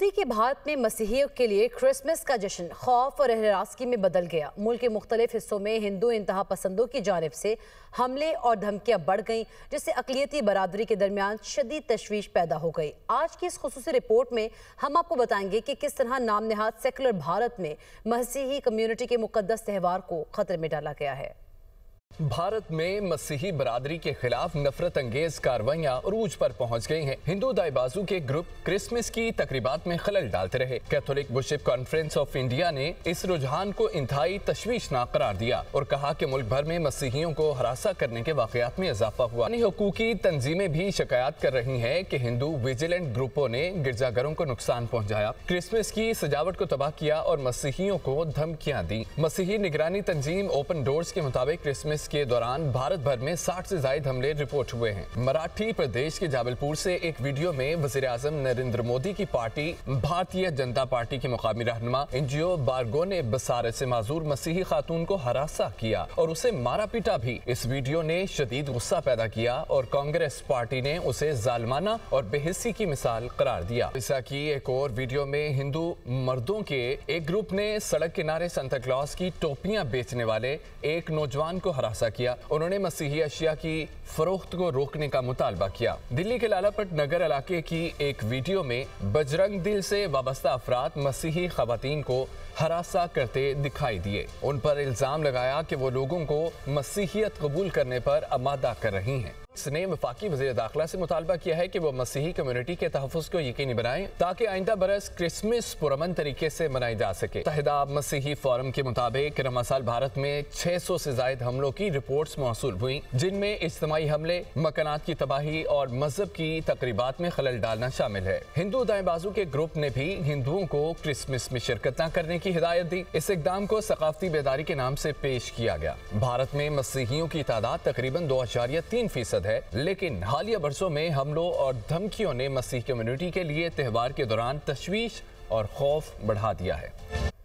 हफ्ते के भारत में मसीहियों के लिए क्रिसमस का जश्न खौफ और नाराजगी में बदल गया। मुल्क के मुख्तलिफ हिस्सों में हिंदू इंतहा पसंदों की जानिब से हमले और धमकियां बढ़ गईं, जिससे अक़लियती बरादरी के दरमियान शदीद तशवीश पैदा हो गई। आज की इस खुसूसी रिपोर्ट में हम आपको बताएंगे कि किस तरह नाम नेहाद सेकुलर भारत में मसीही कम्युनिटी के मुकद्दस त्यौहार को खतरे में डाला गया है। भारत में मसीही बरादरी के खिलाफ नफरत अंगेज कार्रवाइयां उरूज पर पहुंच गई हैं। हिंदू दाईबाजों के ग्रुप क्रिसमस की तकरीबात में खलल डालते रहे। Catholic bishop conference of India ने इस रुझान को इंतहाई तशवीशनाक करार दिया और कहा कि मुल्क भर में मसीहियों को हरासा करने के वाकयात में इजाफा हुआ। हुकूकी तंजीमें भी शिकायत कर रही हैं कि हिंदू विजिलेंट ग्रुपों ने गिरजाघरों को नुकसान पहुंचाया, क्रिसमस की सजावट को तबाह किया और मसीहियों को धमकियां दी। मसीही निगरानी तंजीम ओपन डोर्स के मुताबिक क्रिसमस के दौरान भारत भर में 60 से ज्यादा हमले रिपोर्ट हुए हैं। मराठी प्रदेश के जाबलपुर से एक वीडियो में वज़ीर आज़म नरेंद्र मोदी की पार्टी भारतीय जनता पार्टी के मुकामी रहनुमा इंजियो बारगो ने बसारत से माजूर मसीही खातून को हरासा किया और उसे मारा पीटा भी। इस वीडियो ने शदीद गुस्सा पैदा किया और कांग्रेस पार्टी ने उसे जालिमाना और बेहिस्सी की मिसाल करार दिया। ऐसा की एक और वीडियो में हिंदू मर्दों के एक ग्रुप ने सड़क किनारे सांता क्लॉज की टोपियां बेचने वाले एक नौजवान को हरासा किया। उन्होंने मसीही अशिया की फरोख्त को रोकने का मुतालबा किया। दिल्ली के लालापट नगर इलाके की एक वीडियो में बजरंग दिल से वाबस्ता अफराद मसीही खवातीन को हरासा करते दिखाई दिए। उन पर इल्जाम लगाया कि वो लोगों को मसीहियत कबूल करने पर आमादा कर रही हैं। इसने वफाकी वज़ीर दाखिला से मुतालबा किया है कि वो मसीही कम्युनिटी के तहफ़्फ़ुज़ को यकीनी बनाएं ताकि आइंदा बरस क्रिसमस पुरअमन तरीके से मनाई जा सके। मुत्तहिदा मसीही फोरम के मुताबिक रमज़ान साल भारत में 600 से ज़ायद हमलों की रिपोर्ट्स मौसूल हुई, जिनमें इज्तिमाई हमले, मकानात की तबाही और मजहब की तकरीबात में खलल डालना शामिल है। हिंदू दाएबाजों के ग्रुप ने भी हिंदुओं को क्रिसमस में शिरकत न करने की हिदायत दी। इस इक़दाम को सकाफती बेदारी के नाम से पेश किया गया। भारत में मसीहियों की तादाद तकरीबन 2.3% है, लेकिन हालिया बरसों में हमलों और धमकियों ने मसीह कम्युनिटी के लिए त्यौहार के दौरान तशवीश और खौफ बढ़ा दिया है।